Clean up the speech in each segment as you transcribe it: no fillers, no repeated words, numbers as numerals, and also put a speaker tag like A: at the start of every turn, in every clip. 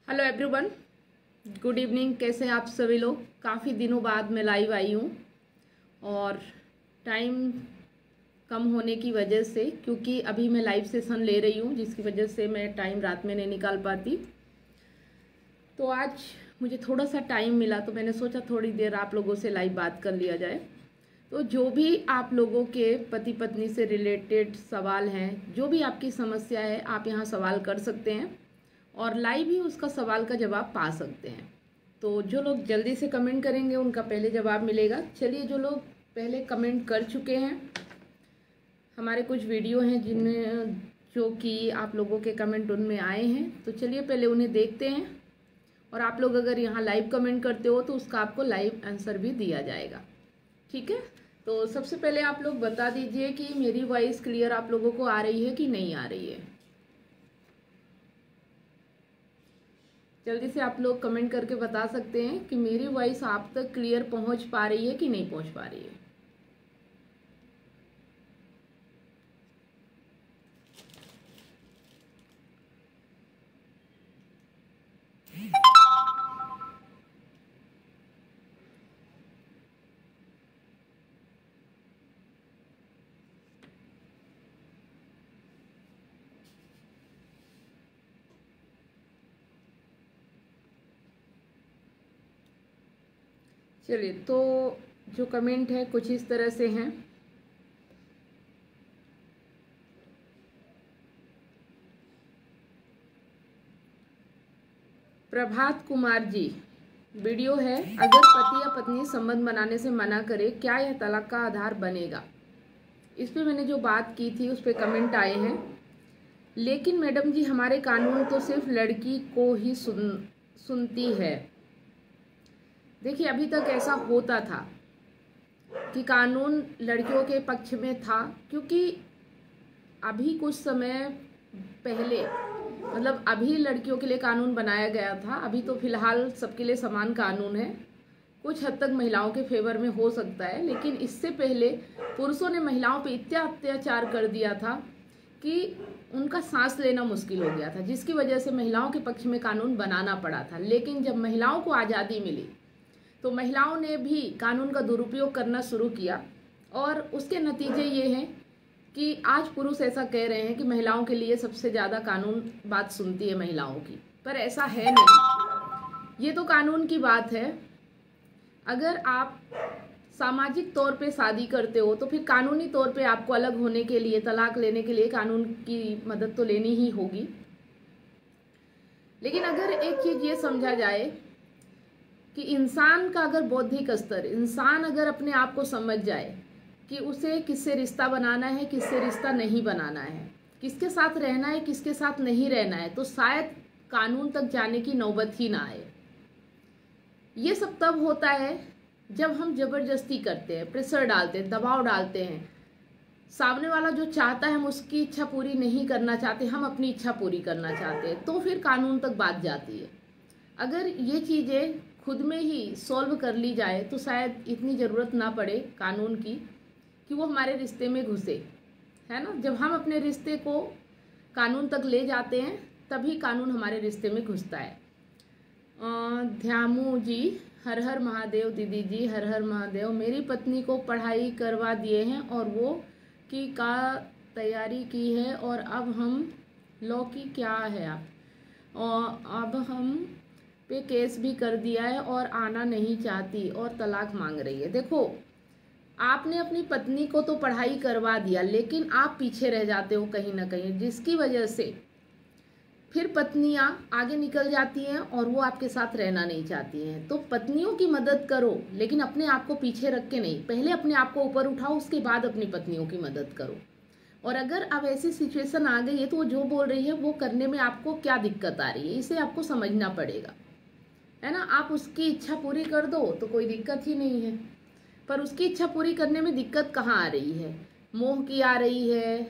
A: Hello everyone, good evening. कैसे हैं आप सभी लोग? काफ़ी दिनों बाद मैं लाइव आई हूँ और टाइम कम होने की वजह से, क्योंकि अभी मैं लाइव सेशन ले रही हूँ जिसकी वजह से मैं टाइम रात में नहीं निकाल पाती। तो आज मुझे थोड़ा सा टाइम मिला तो मैंने सोचा थोड़ी देर आप लोगों से लाइव बात कर लिया जाए। तो जो भी आप लोगों के पति पत्नी से रिलेटेड सवाल हैं, जो भी आपकी समस्या है, आप यहाँ सवाल कर सकते हैं और लाइव ही उसका सवाल का जवाब पा सकते हैं। तो जो लोग जल्दी से कमेंट करेंगे उनका पहले जवाब मिलेगा। चलिए, जो लोग पहले कमेंट कर चुके हैं, हमारे कुछ वीडियो हैं जिनमें जो कि आप लोगों के कमेंट उनमें आए हैं, तो चलिए पहले उन्हें देखते हैं। और आप लोग अगर यहाँ लाइव कमेंट करते हो तो उसका आपको लाइव आंसर भी दिया जाएगा, ठीक है? तो सबसे पहले आप लोग बता दीजिए कि मेरी वॉइस क्लियर आप लोगों को आ रही है कि नहीं आ रही है। जल्दी से आप लोग कमेंट करके बता सकते हैं कि मेरी वॉइस आप तक क्लियर पहुंच पा रही है कि नहीं पहुंच पा रही है। चलिए, तो जो कमेंट है कुछ इस तरह से हैं। प्रभात कुमार जी, वीडियो है, अगर पति या पत्नी संबंध बनाने से मना करे क्या यह तलाक का आधार बनेगा? इस पे मैंने जो बात की थी उस पे कमेंट आए हैं। लेकिन मैडम जी, हमारे कानून तो सिर्फ लड़की को ही सुनती है। देखिए, अभी तक ऐसा होता था कि कानून लड़कियों के पक्ष में था, क्योंकि अभी कुछ समय पहले, मतलब अभी लड़कियों के लिए कानून बनाया गया था। अभी तो फिलहाल सबके लिए समान कानून है, कुछ हद तक महिलाओं के फेवर में हो सकता है, लेकिन इससे पहले पुरुषों ने महिलाओं पे इतना अत्याचार कर दिया था कि उनका सांस लेना मुश्किल हो गया था, जिसकी वजह से महिलाओं के पक्ष में कानून बनाना पड़ा था। लेकिन जब महिलाओं को आज़ादी मिली तो महिलाओं ने भी कानून का दुरुपयोग करना शुरू किया और उसके नतीजे ये हैं कि आज पुरुष ऐसा कह रहे हैं कि महिलाओं के लिए सबसे ज़्यादा कानून बात सुनती है महिलाओं की, पर ऐसा है नहीं। ये तो कानून की बात है। अगर आप सामाजिक तौर पे शादी करते हो तो फिर कानूनी तौर पे आपको अलग होने के लिए, तलाक लेने के लिए कानून की मदद तो लेनी ही होगी। लेकिन अगर एक चीज़ ये समझा जाए कि इंसान का अगर बौद्धिक स्तर, इंसान अगर अपने आप को समझ जाए कि उसे किससे रिश्ता बनाना है, किससे रिश्ता नहीं बनाना है, किसके साथ रहना है, किसके साथ नहीं रहना है, तो शायद कानून तक जाने की नौबत ही ना आए। ये सब तब होता है जब हम जबरदस्ती करते हैं, प्रेशर डालते हैं, दबाव डालते हैं। सामने वाला जो चाहता है हम उसकी इच्छा पूरी नहीं करना चाहते, हम अपनी इच्छा पूरी करना चाहते हैं, तो फिर कानून तक बात जाती है। अगर ये चीज़ें खुद में ही सॉल्व कर ली जाए तो शायद इतनी ज़रूरत ना पड़े कानून की कि वो हमारे रिश्ते में घुसे, है ना? जब हम अपने रिश्ते को कानून तक ले जाते हैं तभी कानून हमारे रिश्ते में घुसता है। ध्यामू जी, हर हर महादेव। दीदी जी, हर हर महादेव। मेरी पत्नी को पढ़ाई करवा दिए हैं और वो की का तैयारी की है और अब हम लॉ की क्या है आप, और अब हम पे केस भी कर दिया है और आना नहीं चाहती और तलाक मांग रही है। देखो, आपने अपनी पत्नी को तो पढ़ाई करवा दिया, लेकिन आप पीछे रह जाते हो कहीं ना कहीं, जिसकी वजह से फिर पत्नियां आगे निकल जाती हैं और वो आपके साथ रहना नहीं चाहती हैं। तो पत्नियों की मदद करो, लेकिन अपने आप को पीछे रख के नहीं। पहले अपने आप को ऊपर उठाओ, उसके बाद अपनी पत्नियों की मदद करो। और अगर अब ऐसी सिचुएशन आ गई है तो वो जो बोल रही है वो करने में आपको क्या दिक्कत आ रही है, इसे आपको समझना पड़ेगा, है ना। आप उसकी इच्छा पूरी कर दो तो कोई दिक्कत ही नहीं है, पर उसकी इच्छा पूरी करने में दिक्कत कहाँ आ रही है? मोह की आ रही है,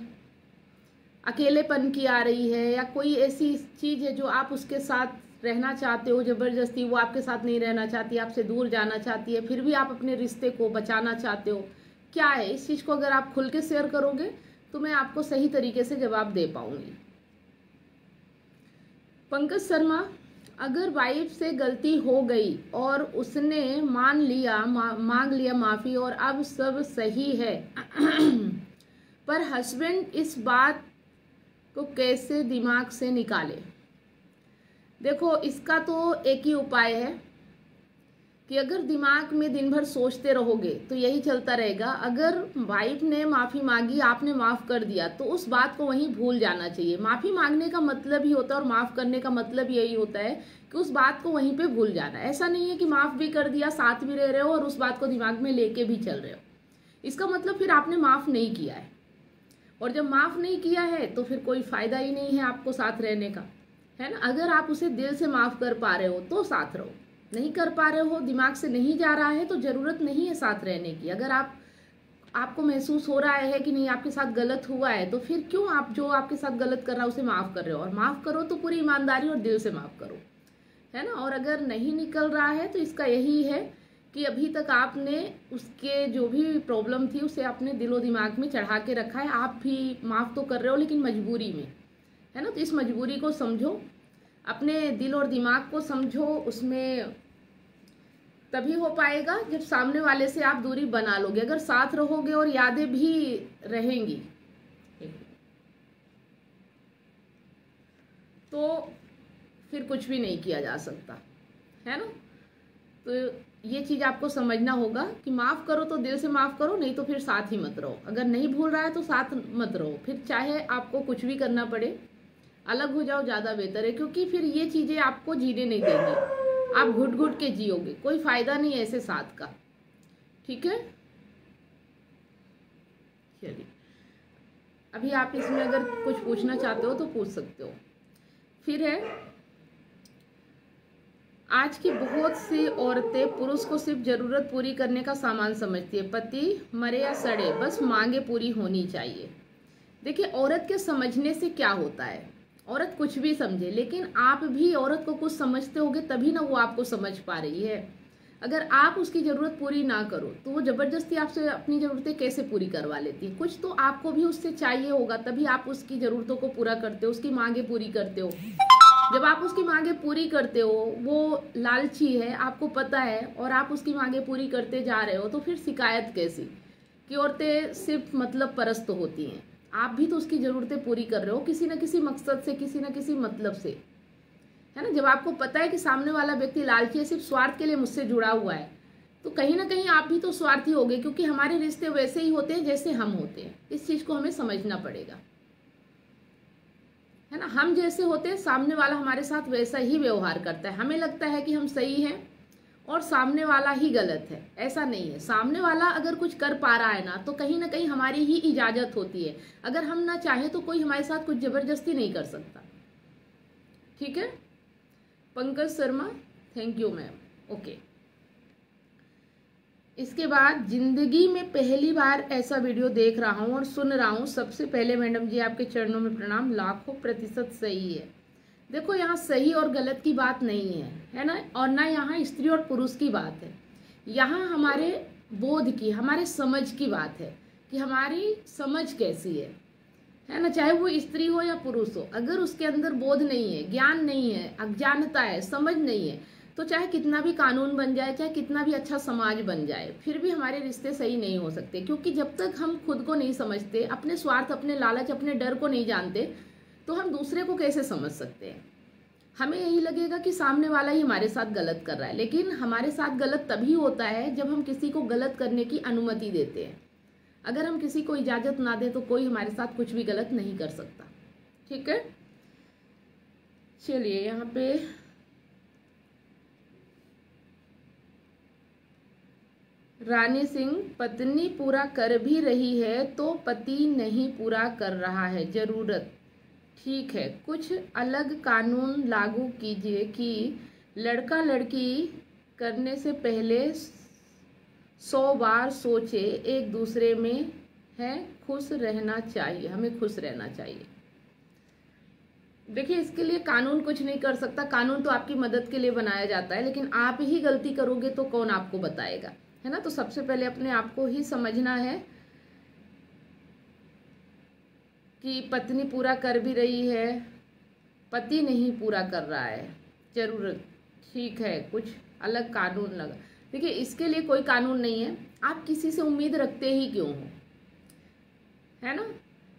A: अकेलेपन की आ रही है, या कोई ऐसी चीज़ है जो आप उसके साथ रहना चाहते हो ज़बरदस्ती, वो आपके साथ नहीं रहना चाहती, आपसे दूर जाना चाहती है, फिर भी आप अपने रिश्ते को बचाना चाहते हो। क्या है? इस चीज़ को अगर आप खुल के शेयर करोगे तो मैं आपको सही तरीके से जवाब दे पाऊंगी। पंकज शर्मा, अगर वाइफ से गलती हो गई और उसने मांग लिया माफ़ी और अब सब सही है पर हस्बैंड इस बात को कैसे दिमाग से निकाले? देखो, इसका तो एक ही उपाय है कि अगर दिमाग में दिन भर सोचते रहोगे तो यही चलता रहेगा। अगर वाइफ ने माफ़ी मांगी, आपने माफ़ कर दिया, तो उस बात को वहीं भूल जाना चाहिए। माफ़ी मांगने का मतलब ही होता है और माफ़ करने का मतलब यही होता है कि उस बात को वहीं पे भूल जाना। ऐसा नहीं है कि माफ़ भी कर दिया, साथ भी रह रहे हो और उस बात को दिमाग में लेके भी चल रहे हो। इसका मतलब फिर आपने माफ़ नहीं किया है, और जब माफ़ नहीं किया है तो फिर कोई फ़ायदा ही नहीं है आपको साथ रहने का, है ना। अगर आप उसे दिल से माफ़ कर पा रहे हो तो साथ रहो, नहीं कर पा रहे हो, दिमाग से नहीं जा रहा है, तो ज़रूरत नहीं है साथ रहने की। अगर आपको महसूस हो रहा है कि नहीं आपके साथ गलत हुआ है, तो फिर क्यों आप जो आपके साथ गलत कर रहा है उसे माफ़ कर रहे हो? और माफ़ करो तो पूरी ईमानदारी और दिल से माफ़ करो, है ना। और अगर नहीं निकल रहा है तो इसका यही है कि अभी तक आपने उसके जो भी प्रॉब्लम थी उसे अपने दिलो दिमाग में चढ़ा के रखा है। आप भी माफ़ तो कर रहे हो लेकिन मजबूरी में, है ना। तो इस मजबूरी को समझो, अपने दिल और दिमाग को समझो। उसमें तभी हो पाएगा जब सामने वाले से आप दूरी बना लोगे। अगर साथ रहोगे और यादें भी रहेंगी तो फिर कुछ भी नहीं किया जा सकता, है ना। तो ये चीज़ आपको समझना होगा कि माफ़ करो तो दिल से माफ़ करो, नहीं तो फिर साथ ही मत रहो। अगर नहीं भूल रहा है तो साथ मत रहो, फिर चाहे आपको कुछ भी करना पड़े, अलग हो जाओ, ज़्यादा बेहतर है। क्योंकि फिर ये चीज़ें आपको जीने नहीं देंगी, आप घुट घुट के जियोगे, कोई फ़ायदा नहीं है ऐसे साथ का, ठीक है। चलिए, अभी आप इसमें अगर कुछ पूछना चाहते हो तो पूछ सकते हो। फिर है, आज की बहुत सी औरतें पुरुष को सिर्फ ज़रूरत पूरी करने का सामान समझती है। पति मरे या सड़े, बस मांगे पूरी होनी चाहिए। देखिए, औरत के समझने से क्या होता है, औरत कुछ भी समझे, लेकिन आप भी औरत को कुछ समझते होगे तभी ना वो आपको समझ पा रही है। अगर आप उसकी ज़रूरत पूरी ना करो तो वो ज़बरदस्ती आपसे अपनी ज़रूरतें कैसे पूरी करवा लेती है। कुछ तो आपको भी उससे चाहिए होगा, तभी आप उसकी ज़रूरतों को पूरा करते हो, उसकी मांगे पूरी करते हो। जब आप उसकी मांगे पूरी करते हो, वो लालची है, आपको पता है, और आप उसकी मांगे पूरी करते जा रहे हो, तो फिर शिकायत कैसी कि औरतें सिर्फ मतलब परस्त होती हैं। आप भी तो उसकी ज़रूरतें पूरी कर रहे हो किसी न किसी मकसद से, किसी न किसी मतलब से, है ना। जब आपको पता है कि सामने वाला व्यक्ति लालची है, सिर्फ स्वार्थ के लिए मुझसे जुड़ा हुआ है, तो कहीं ना कहीं आप भी तो स्वार्थी होगे, क्योंकि हमारे रिश्ते वैसे ही होते हैं जैसे हम होते हैं। इस चीज़ को हमें समझना पड़ेगा, है ना। हम जैसे होते हैं, सामने वाला हमारे साथ वैसा ही व्यवहार करता है। हमें लगता है कि हम सही हैं और सामने वाला ही गलत है, ऐसा नहीं है। सामने वाला अगर कुछ कर पा रहा है ना, तो कहीं ना कहीं हमारी ही इजाज़त होती है। अगर हम ना चाहें तो कोई हमारे साथ कुछ ज़बरदस्ती नहीं कर सकता, ठीक है। Pankaj Sharma, thank you ma'am, okay. इसके बाद, जिंदगी में पहली बार ऐसा वीडियो देख रहा हूँ और सुन रहा हूँ। सबसे पहले मैडम जी आपके चरणों में प्रणाम, लाखों प्रतिशत सही है। देखो, यहाँ सही और गलत की बात नहीं है ना, और ना यहाँ स्त्री और पुरुष की बात है। यहाँ हमारे बोध की, हमारे समझ की बात है कि हमारी समझ कैसी है ना। चाहे वो स्त्री हो या पुरुष हो, अगर उसके अंदर बोध नहीं है, ज्ञान नहीं है, अज्ञानता है, समझ नहीं है, तो चाहे कितना भी कानून बन जाए, चाहे कितना भी अच्छा समाज बन जाए, फिर भी हमारे रिश्ते सही नहीं हो सकते। क्योंकि जब तक हम खुद को नहीं समझते, अपने स्वार्थ, अपने लालच, अपने डर को नहीं जानते, तो हम दूसरे को कैसे समझ सकते हैं। हमें यही लगेगा कि सामने वाला ही हमारे साथ गलत कर रहा है, लेकिन हमारे साथ गलत तभी होता है जब हम किसी को गलत करने की अनुमति देते हैं। अगर हम किसी को इजाज़त ना दें तो कोई हमारे साथ कुछ भी गलत नहीं कर सकता, ठीक है। चलिए यहाँ पे रानी सिंह, पत्नी पूरा कर भी रही है तो पति नहीं पूरा कर रहा है, जरूरत ठीक है। कुछ अलग कानून लागू कीजिए कि लड़का लड़की करने से पहले 100 बार सोचे, एक दूसरे में है खुश रहना चाहिए, हमें खुश रहना चाहिए। देखिए, इसके लिए कानून कुछ नहीं कर सकता, कानून तो आपकी मदद के लिए बनाया जाता है, लेकिन आप ही गलती करोगे तो कौन आपको बताएगा, है ना। तो सबसे पहले अपने आप को ही समझना है कि पत्नी पूरा कर भी रही है, पति नहीं पूरा कर रहा है, जरूरत ठीक है। कुछ अलग कानून लगा, देखिए इसके लिए कोई कानून नहीं है। आप किसी से उम्मीद रखते ही क्यों हो, है ना।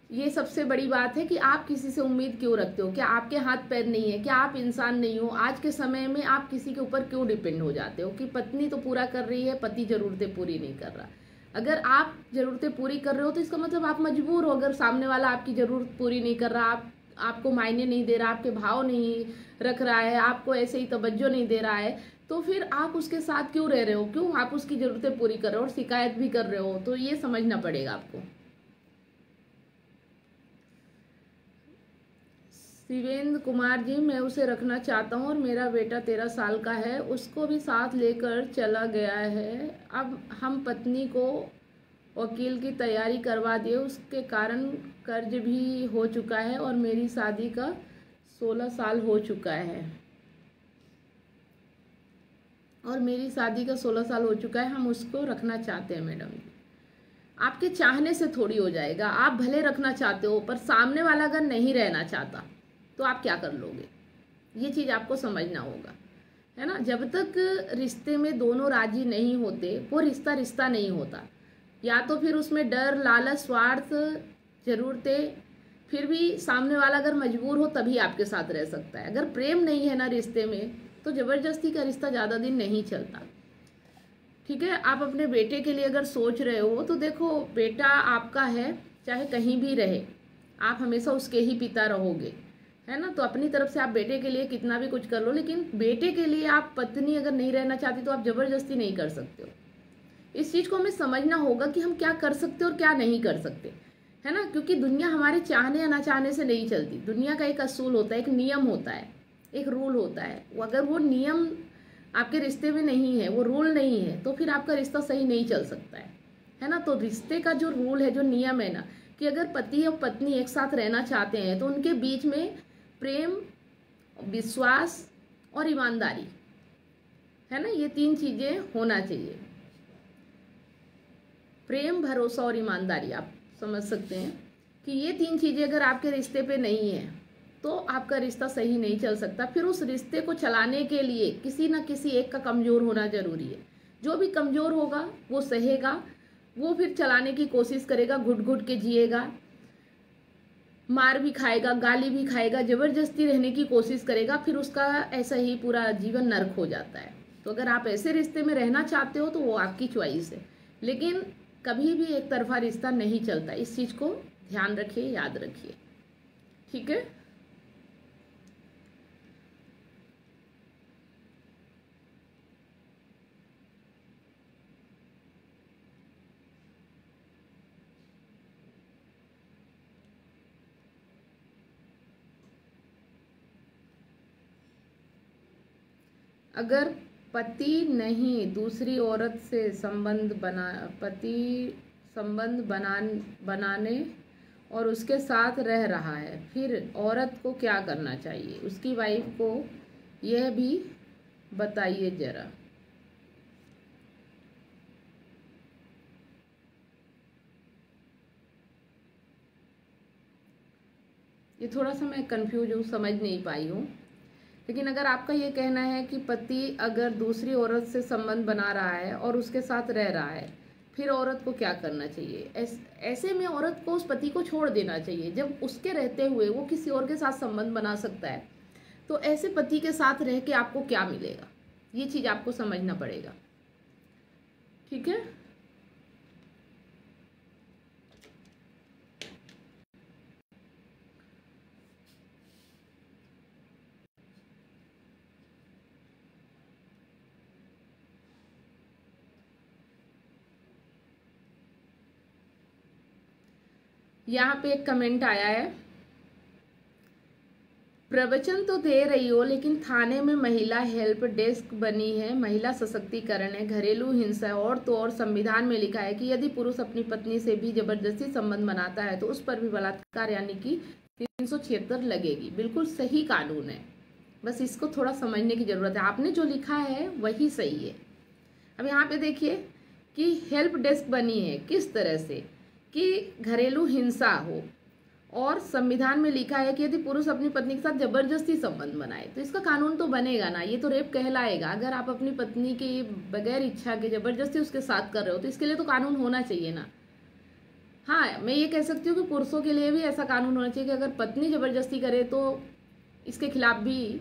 A: ये सबसे बड़ी बात है कि आप किसी से उम्मीद क्यों रखते हो। क्या आपके हाथ पैर नहीं है, क्या आप इंसान नहीं हो। आज के समय में आप किसी के ऊपर क्यों डिपेंड हो जाते हो कि पत्नी तो पूरा कर रही है, पति जरूरतें पूरी नहीं कर रहा। अगर आप जरूरतें पूरी कर रहे हो तो इसका मतलब आप मजबूर हो। अगर सामने वाला आपकी जरूरत पूरी नहीं कर रहा, आपको मायने नहीं दे रहा, आपके भाव नहीं रख रहा है, आपको ऐसे ही तवज्जो नहीं दे रहा है, तो फिर आप उसके साथ क्यों रह रहे हो, क्यों आप उसकी जरूरतें पूरी कर रहे हो और शिकायत भी कर रहे हो। तो ये समझना पड़ेगा आपको। शिवेंद्र कुमार जी, मैं उसे रखना चाहता हूँ और मेरा बेटा 13 साल का है, उसको भी साथ लेकर चला गया है। अब हम पत्नी को वकील की तैयारी करवा दिए, उसके कारण कर्ज भी हो चुका है और मेरी शादी का 16 साल हो चुका है हम उसको रखना चाहते हैं। मैडम जी, आपके चाहने से थोड़ी हो जाएगा। आप भले रखना चाहते हो, पर सामने वाला अगर नहीं रहना चाहता तो आप क्या कर लोगे, ये चीज़ आपको समझना होगा, है ना। जब तक रिश्ते में दोनों राजी नहीं होते, वो रिश्ता नहीं होता। या तो फिर उसमें डर, लालच, स्वार्थ, जरूरतें, फिर भी सामने वाला अगर मजबूर हो तभी आपके साथ रह सकता है। अगर प्रेम नहीं है ना रिश्ते में, तो जबरदस्ती का रिश्ता ज़्यादा दिन नहीं चलता। ठीक है, आप अपने बेटे के लिए अगर सोच रहे हो तो देखो, बेटा आपका है, चाहे कहीं भी रहे, आप हमेशा उसके ही पिता रहोगे, है ना। तो अपनी तरफ से आप बेटे के लिए कितना भी कुछ कर लो, लेकिन बेटे के लिए आप पत्नी अगर नहीं रहना चाहती तो आप जबरदस्ती नहीं कर सकते हो। इस चीज़ को हमें समझना होगा कि हम क्या कर सकते और क्या नहीं कर सकते, है ना। क्योंकि दुनिया हमारे चाहने या ना चाहने से नहीं चलती। दुनिया का एक असूल होता है, एक नियम होता है, एक रूल होता है। अगर वो नियम आपके रिश्ते में नहीं है, वो रूल नहीं है, तो फिर आपका रिश्ता सही नहीं चल सकता है ना। तो रिश्ते का जो रूल है, जो नियम है ना, कि अगर पति और पत्नी एक साथ रहना चाहते हैं तो उनके बीच में प्रेम, विश्वास और ईमानदारी, है ना, ये 3 चीजें होना चाहिए। प्रेम, भरोसा और ईमानदारी, आप समझ सकते हैं कि ये 3 चीजें अगर आपके रिश्ते पे नहीं है तो आपका रिश्ता सही नहीं चल सकता। फिर उस रिश्ते को चलाने के लिए किसी ना किसी एक का कमजोर होना जरूरी है। जो भी कमजोर होगा वो सहेगा, वो फिर चलाने की कोशिश करेगा, घुट घुट के जिएगा, मार भी खाएगा, गाली भी खाएगा, जबरदस्ती रहने की कोशिश करेगा, फिर उसका ऐसा ही पूरा जीवन नर्क हो जाता है। तो अगर आप ऐसे रिश्ते में रहना चाहते हो तो वो आपकी चॉइस है, लेकिन कभी भी एक तरफा रिश्ता नहीं चलता। इस चीज़ को ध्यान रखिए, याद रखिए, ठीक है। अगर पति नहीं दूसरी औरत से संबंध बनाने और उसके साथ रह रहा है, फिर औरत को क्या करना चाहिए, उसकी वाइफ को यह भी बताइए जरा। ये थोड़ा सा मैं कंफ्यूज हूँ, समझ नहीं पाई हूँ। लेकिन अगर आपका ये कहना है कि पति अगर दूसरी औरत से संबंध बना रहा है और उसके साथ रह रहा है, फिर औरत को क्या करना चाहिए, ऐसे में औरत को उस पति को छोड़ देना चाहिए। जब उसके रहते हुए वो किसी और के साथ संबंध बना सकता है, तो ऐसे पति के साथ रह के आपको क्या मिलेगा, ये चीज़ आपको समझना पड़ेगा, ठीक है। यहाँ पे एक कमेंट आया है, प्रवचन तो दे रही हो लेकिन थाने में महिला हेल्प डेस्क बनी है, महिला सशक्तिकरण है, घरेलू हिंसा है, और तो और संविधान में लिखा है कि यदि पुरुष अपनी पत्नी से भी जबरदस्ती संबंध बनाता है तो उस पर भी बलात्कार यानी कि 376 लगेगी। बिल्कुल सही कानून है, बस इसको थोड़ा समझने की जरूरत है। आपने जो लिखा है वही सही है। अब यहाँ पे देखिए कि हेल्प डेस्क बनी है किस तरह से कि घरेलू हिंसा हो, और संविधान में लिखा है कि यदि पुरुष अपनी पत्नी के साथ जबरदस्ती संबंध बनाए तो इसका कानून तो बनेगा ना, ये तो रेप कहलाएगा। अगर आप अपनी पत्नी की बगैर इच्छा के जबरदस्ती उसके साथ कर रहे हो तो इसके लिए तो कानून होना चाहिए ना। हाँ, मैं ये कह सकती हूँ कि पुरुषों के लिए भी ऐसा कानून होना चाहिए कि अगर पत्नी जबरदस्ती करे तो इसके खिलाफ भी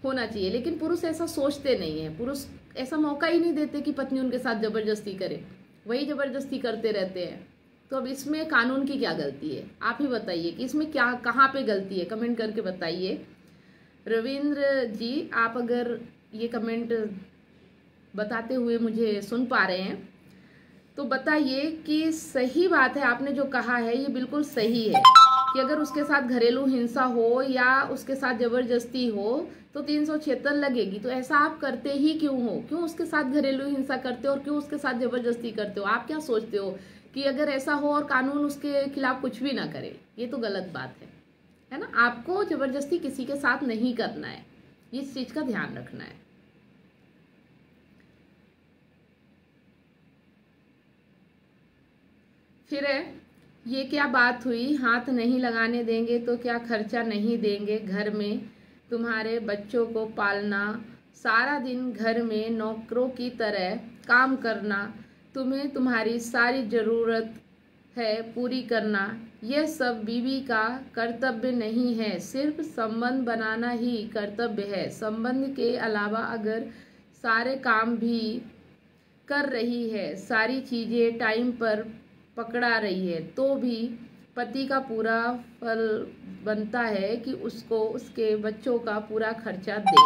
A: होना चाहिए, लेकिन पुरुष ऐसा सोचते नहीं है। पुरुष ऐसा मौका ही नहीं देते कि पत्नी उनके साथ जबरदस्ती करे, वही जबरदस्ती करते रहते हैं। तो अब इसमें कानून की क्या गलती है, आप ही बताइए कि इसमें क्या कहाँ पे गलती है, कमेंट करके बताइए। रविंद्र जी, आप अगर ये कमेंट बताते हुए मुझे सुन पा रहे हैं तो बताइए कि सही बात है, आपने जो कहा है ये बिल्कुल सही है कि अगर उसके साथ घरेलू हिंसा हो या उसके साथ जबरदस्ती हो तो 376 लगेगी। तो ऐसा आप करते ही क्यों हो, क्यों उसके साथ घरेलू हिंसा करते हो और क्यों उसके साथ जबरदस्ती करते हो? आप क्या सोचते हो कि अगर ऐसा हो और कानून उसके खिलाफ कुछ भी ना करे? ये तो गलत बात है ना। आपको जबरदस्ती किसी के साथ नहीं करना है, इस चीज का ध्यान रखना है। फिर है, ये क्या बात हुई, हाथ नहीं लगाने देंगे तो क्या खर्चा नहीं देंगे, घर में तुम्हारे बच्चों को पालना, सारा दिन घर में नौकरों की तरह काम करना, तुम्हें तुम्हारी सारी ज़रूरत है पूरी करना, यह सब बीवी का कर्तव्य नहीं है, सिर्फ संबंध बनाना ही कर्तव्य है। संबंध के अलावा अगर सारे काम भी कर रही है, सारी चीज़ें टाइम पर पकड़ा रही है तो भी पति का पूरा फल बनता है कि उसको उसके बच्चों का पूरा खर्चा दे।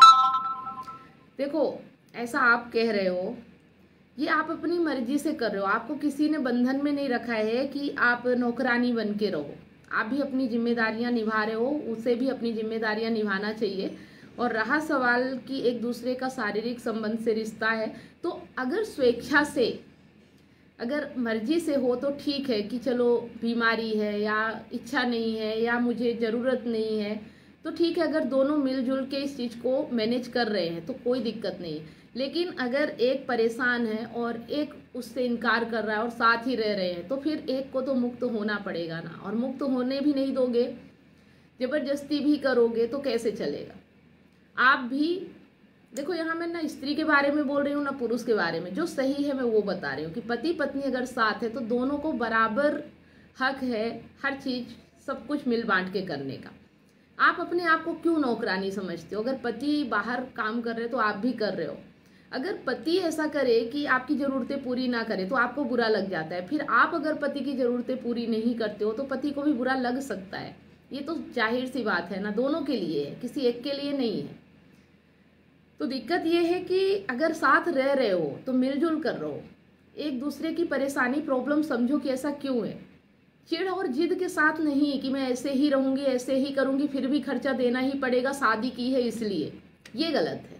A: देखो, ऐसा आप कह रहे हो, ये आप अपनी मर्जी से कर रहे हो, आपको किसी ने बंधन में नहीं रखा है कि आप नौकरानी बन के रहो। आप भी अपनी जिम्मेदारियां निभा रहे हो, उसे भी अपनी जिम्मेदारियां निभाना चाहिए। और रहा सवाल कि एक दूसरे का शारीरिक संबंध से रिश्ता है, तो अगर स्वेच्छा से, अगर मर्जी से हो तो ठीक है कि चलो बीमारी है या इच्छा नहीं है या मुझे ज़रूरत नहीं है तो ठीक है। अगर दोनों मिलजुल के इस चीज़ को मैनेज कर रहे हैं तो कोई दिक्कत नहीं। लेकिन अगर एक परेशान है और एक उससे इनकार कर रहा है और साथ ही रह रहे हैं तो फिर एक को तो मुक्त होना पड़ेगा ना। और मुक्त होने भी नहीं दोगे, जबरदस्ती भी करोगे तो कैसे चलेगा? आप भी देखो, यहाँ मैं ना स्त्री के बारे में बोल रही हूँ ना पुरुष के बारे में। जो सही है मैं वो बता रही हूँ कि पति पत्नी अगर साथ है तो दोनों को बराबर हक है हर चीज सब कुछ मिल बांट के करने का। आप अपने आप को क्यों नौकरानी समझते हो? अगर पति बाहर काम कर रहे तो आप भी कर रहे हो। अगर पति ऐसा करे कि आपकी ज़रूरतें पूरी ना करे तो आपको बुरा लग जाता है। फिर आप अगर पति की ज़रूरतें पूरी नहीं करते हो तो पति को भी बुरा लग सकता है। ये तो जाहिर सी बात है ना, दोनों के लिए है, किसी एक के लिए नहीं है। तो दिक्कत ये है कि अगर साथ रह रहे हो तो मिलजुल कर रहो, एक दूसरे की परेशानी प्रॉब्लम समझो कि ऐसा क्यों है। चिढ़ और जिद के साथ नहीं कि मैं ऐसे ही रहूंगी ऐसे ही करूंगी फिर भी खर्चा देना ही पड़ेगा, शादी की है इसलिए, ये गलत है।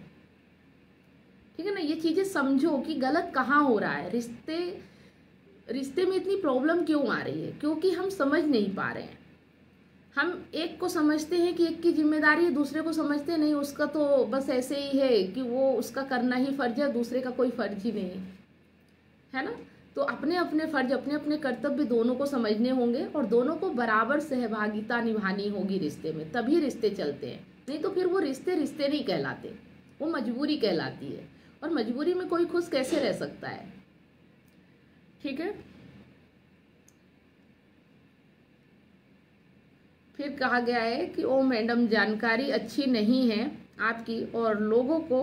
A: ठीक है ना, ये चीजें समझो कि गलत कहाँ हो रहा है। रिश्ते में इतनी प्रॉब्लम क्यों आ रही है? क्योंकि हम समझ नहीं पा रहे हैं। हम एक को समझते हैं कि एक की जिम्मेदारी है, दूसरे को समझते नहीं उसका तो बस ऐसे ही है कि वो उसका करना ही फर्ज है, दूसरे का कोई फर्ज ही नहीं है ना। तो अपने अपने फर्ज अपने अपने कर्तव्य दोनों को समझने होंगे और दोनों को बराबर सहभागिता निभानी होगी रिश्ते में, तभी रिश्ते चलते हैं। नहीं तो फिर वो रिश्ते रिश्ते नहीं कहलाते, वो मजबूरी कहलाती है। और मजबूरी में कोई खुश कैसे रह सकता है? ठीक है। फिर कहा गया है कि ओ मैडम, जानकारी अच्छी नहीं है आपकी और लोगों को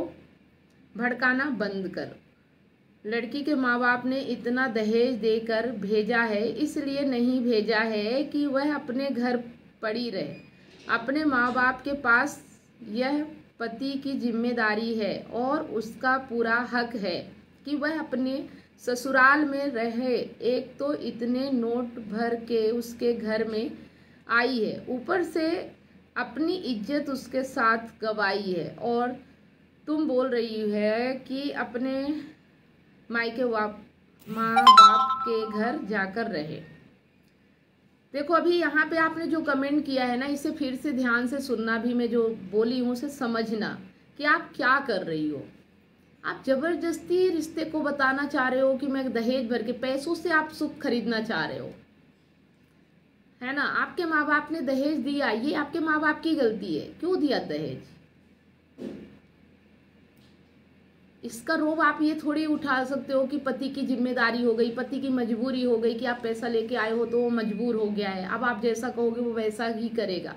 A: भड़काना बंद कर। लड़की के माँ बाप ने इतना दहेज देकर भेजा है, इसलिए नहीं भेजा है कि वह अपने घर पड़ी रहे। अपने माँ बाप के पास यह पति की जिम्मेदारी है और उसका पूरा हक है कि वह अपने ससुराल में रहे। एक तो इतने नोट भर के उसके घर में आई है, ऊपर से अपनी इज्जत उसके साथ गवाई है, और तुम बोल रही है कि अपने मायके माँ बाप के घर जाकर रहे। देखो अभी यहाँ पे आपने जो कमेंट किया है ना, इसे फिर से ध्यान से सुनना, भी मैं जो बोली हूँ उसे समझना कि आप क्या कर रही हो। आप जबरदस्ती रिश्ते को बताना चाह रहे हो कि मैं दहेज भर के पैसों से आप सुख खरीदना चाह रहे हो, है ना। आपके माँ बाप ने दहेज दिया, ये आपके माँ बाप की गलती है, क्यों दिया दहेज। इसका रोब आप ये थोड़ी उठा सकते हो कि पति की जिम्मेदारी हो गई, पति की मजबूरी हो गई कि आप पैसा लेके आए हो तो वो मजबूर हो गया है, अब आप जैसा कहोगे वो वैसा ही करेगा।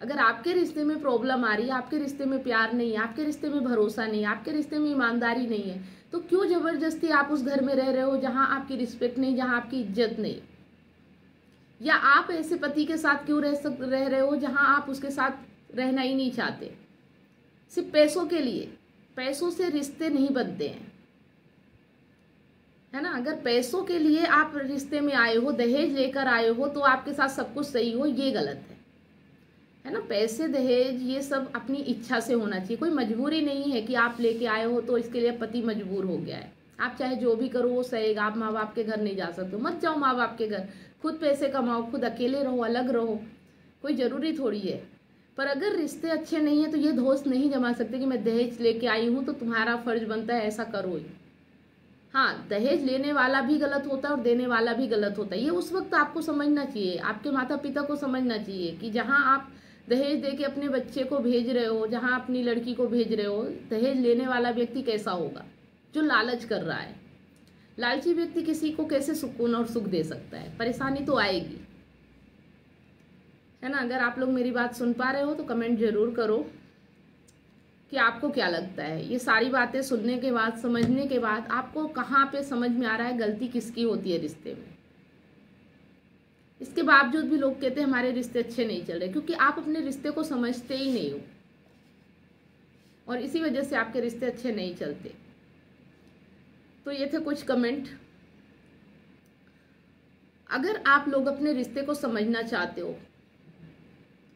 A: अगर आपके रिश्ते में प्रॉब्लम आ रही है, आपके रिश्ते में प्यार नहीं है, आपके रिश्ते में भरोसा नहीं है, आपके रिश्ते में ईमानदारी नहीं है, तो क्यों जबरदस्ती आप उस घर में रह रहे हो जहां आपकी रिस्पेक्ट नहीं, जहां आपकी इज्जत नहीं। या आप ऐसे पति के साथ क्यों रह रहे हो जहां आप उसके साथ रहना ही नहीं चाहते, सिर्फ पैसों के लिए। पैसों से रिश्ते नहीं बनते हैं, है ना। अगर पैसों के लिए आप रिश्ते में आए हो, दहेज लेकर आए हो, तो आपके साथ सब कुछ सही हो, ये गलत है ना। पैसे दहेज ये सब अपनी इच्छा से होना चाहिए, कोई मजबूरी नहीं है कि आप लेके आए हो तो इसके लिए पति मजबूर हो गया है। आप चाहे जो भी करो वो सहेगा, आप माँ बाप के घर नहीं जा सकते, मत जाओ माँ बाप के घर, खुद पैसे कमाओ, खुद अकेले रहो, अलग रहो, कोई जरूरी थोड़ी है। पर अगर रिश्ते अच्छे नहीं है तो ये दोष नहीं जमा सकते कि मैं दहेज लेके आई हूँ तो तुम्हारा फर्ज बनता है ऐसा करो ही। हाँ, दहेज लेने वाला भी गलत होता है और देने वाला भी गलत होता है, ये उस वक्त आपको समझना चाहिए, आपके माता पिता को समझना चाहिए कि जहाँ आप दहेज दे के अपने बच्चे को भेज रहे हो, जहाँ अपनी लड़की को भेज रहे हो, दहेज लेने वाला व्यक्ति कैसा होगा, जो लालच कर रहा है। लालची व्यक्ति किसी को कैसे सुकून और सुख दे सकता है, परेशानी तो आएगी, है ना। अगर आप लोग मेरी बात सुन पा रहे हो तो कमेंट जरूर करो कि आपको क्या लगता है। ये सारी बातें सुनने के बाद, समझने के बाद आपको कहाँ पे समझ में आ रहा है गलती किसकी होती है रिश्ते में। इसके बावजूद भी लोग कहते हैं हमारे रिश्ते अच्छे नहीं चल रहे, क्योंकि आप अपने रिश्ते को समझते ही नहीं हो, और इसी वजह से आपके रिश्ते अच्छे नहीं चलते। तो ये थे कुछ कमेंट। अगर आप लोग अपने रिश्ते को समझना चाहते हो,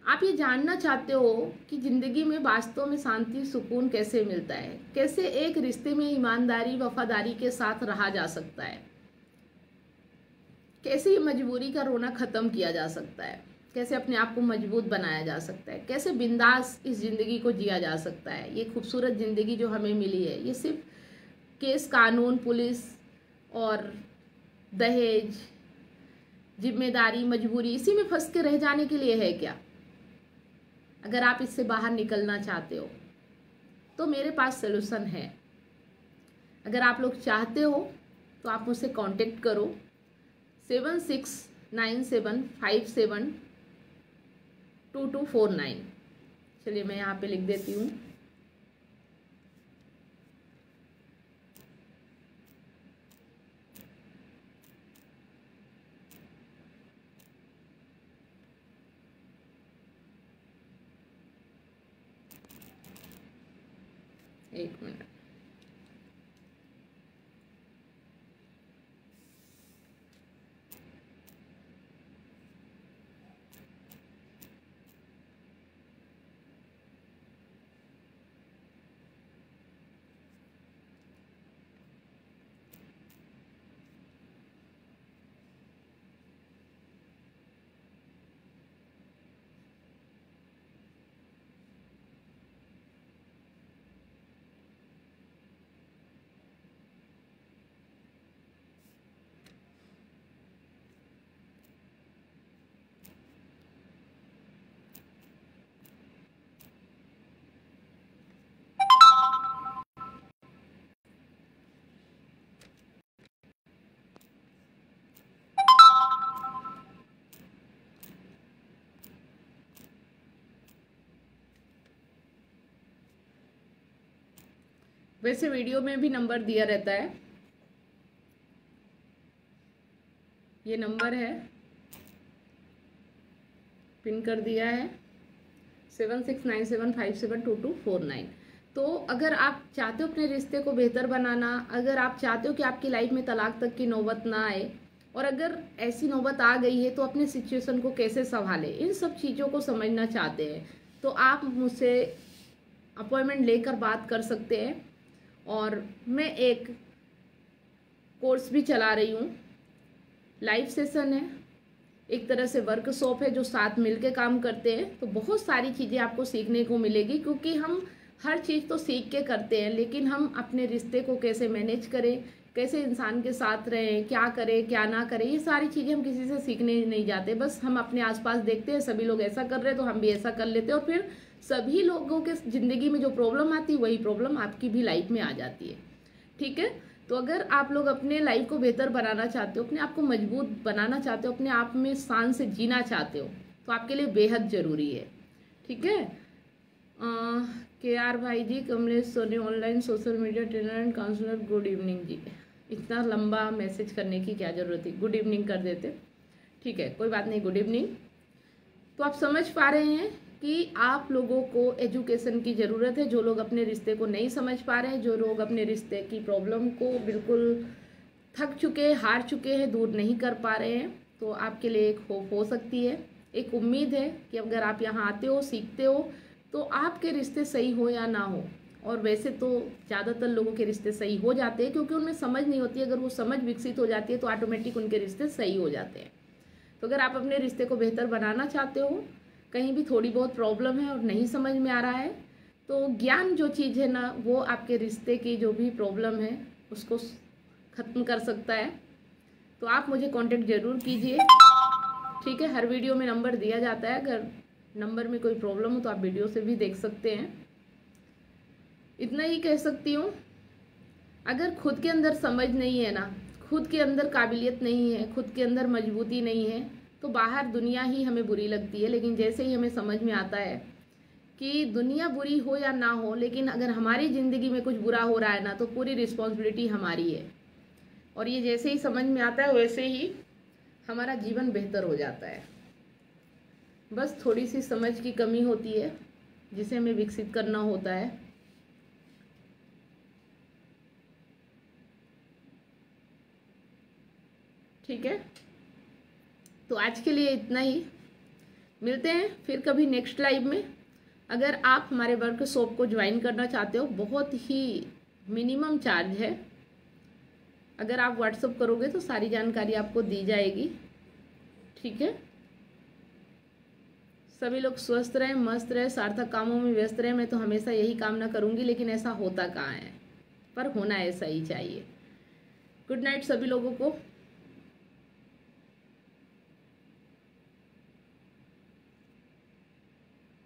A: आप ये जानना चाहते हो कि जिंदगी में वास्तव में शांति सुकून कैसे मिलता है, कैसे एक रिश्ते में ईमानदारी वफादारी के साथ रहा जा सकता है, कैसे ये मजबूरी का रोना खत्म किया जा सकता है, कैसे अपने आप को मजबूत बनाया जा सकता है, कैसे बिंदास इस जिंदगी को जिया जा सकता है। ये खूबसूरत जिंदगी जो हमें मिली है, ये सिर्फ केस, कानून, पुलिस और दहेज, जिम्मेदारी, मजबूरी, इसी में फंस के रह जाने के लिए है क्या। अगर आप इससे बाहर निकलना चाहते हो तो मेरे पास सलूशन है। अगर आप लोग चाहते हो तो आप मुझसे कांटेक्ट करो 7697572249। चलिए मैं यहाँ पे लिख देती हूँ। एक मिनट। वैसे वीडियो में भी नंबर दिया रहता है, ये नंबर है, पिन कर दिया है 7697572249। तो अगर आप चाहते हो अपने रिश्ते को बेहतर बनाना, अगर आप चाहते हो कि आपकी लाइफ में तलाक तक की नौबत ना आए, और अगर ऐसी नौबत आ गई है तो अपने सिचुएशन को कैसे संभालें, इन सब चीज़ों को समझना चाहते हैं तो आप मुझसे अपॉइंटमेंट लेकर बात कर सकते हैं। और मैं एक कोर्स भी चला रही हूँ, लाइव सेशन है, एक तरह से वर्कशॉप है जो साथ मिलके काम करते हैं। तो बहुत सारी चीज़ें आपको सीखने को मिलेगी, क्योंकि हम हर चीज़ तो सीख के करते हैं, लेकिन हम अपने रिश्ते को कैसे मैनेज करें, कैसे इंसान के साथ रहें, क्या करें क्या ना करें, ये सारी चीज़ें हम किसी से सीखने नहीं जाते। बस हम अपने आसपास देखते हैं सभी लोग ऐसा कर रहे हैं तो हम भी ऐसा कर लेते हैं, और फिर सभी लोगों के ज़िंदगी में जो प्रॉब्लम आती है वही प्रॉब्लम आपकी भी लाइफ में आ जाती है। ठीक है, तो अगर आप लोग अपने लाइफ को बेहतर बनाना चाहते हो, अपने आप को मजबूत बनाना चाहते हो, अपने आप में शान से जीना चाहते हो, तो आपके लिए बेहद ज़रूरी है। ठीक है, KR भाई ji, Kamlesh Soni, online social media trainer and counsellor, good evening ji. इतना लंबा मैसेज करने की क्या ज़रूरत थी, गुड इवनिंग कर देते। ठीक है, कोई बात नहीं, गुड इवनिंग। तो आप समझ पा रहे हैं कि आप लोगों को एजुकेशन की ज़रूरत है। जो लोग अपने रिश्ते को नहीं समझ पा रहे हैं, जो लोग अपने रिश्ते की प्रॉब्लम को बिल्कुल थक चुके हैं, हार चुके हैं, दूर नहीं कर पा रहे हैं, तो आपके लिए एक होप हो सकती है, एक उम्मीद है कि अगर आप यहाँ आते हो, सीखते हो, तो आपके रिश्ते सही हो या ना हो। और वैसे तो ज़्यादातर लोगों के रिश्ते सही हो जाते हैं, क्योंकि उनमें समझ नहीं होती। अगर वो समझ विकसित हो जाती है तो ऑटोमेटिक उनके रिश्ते सही हो जाते हैं। तो अगर आप अपने रिश्ते को बेहतर बनाना चाहते हो, कहीं भी थोड़ी बहुत प्रॉब्लम है और नहीं समझ में आ रहा है, तो ज्ञान जो चीज़ है ना, वो आपके रिश्ते की जो भी प्रॉब्लम है उसको ख़त्म कर सकता है। तो आप मुझे कांटेक्ट ज़रूर कीजिए। ठीक है, हर वीडियो में नंबर दिया जाता है, अगर नंबर में कोई प्रॉब्लम हो तो आप वीडियो से भी देख सकते हैं। इतना ही कह सकती हूँ, अगर खुद के अंदर समझ नहीं है ना, खुद के अंदर काबिलियत नहीं है, खुद के अंदर मजबूती नहीं है, तो बाहर दुनिया ही हमें बुरी लगती है। लेकिन जैसे ही हमें समझ में आता है कि दुनिया बुरी हो या ना हो, लेकिन अगर हमारी ज़िंदगी में कुछ बुरा हो रहा है ना, तो पूरी रिस्पॉन्सिबिलिटी हमारी है। और ये जैसे ही समझ में आता है वैसे ही हमारा जीवन बेहतर हो जाता है। बस थोड़ी सी समझ की कमी होती है जिसे हमें विकसित करना होता है। ठीक है, तो आज के लिए इतना ही, मिलते हैं फिर कभी नेक्स्ट लाइव में। अगर आप हमारे वर्कशॉप को ज्वाइन करना चाहते हो, बहुत ही मिनिमम चार्ज है, अगर आप व्हाट्सअप करोगे तो सारी जानकारी आपको दी जाएगी। ठीक है, सभी लोग स्वस्थ रहें, मस्त रहें, सार्थक कामों में व्यस्त रहें। मैं तो हमेशा यही कामना करूंगी, लेकिन ऐसा होता कहाँ है, पर होना ऐसा ही चाहिए। गुड नाइट सभी लोगों को।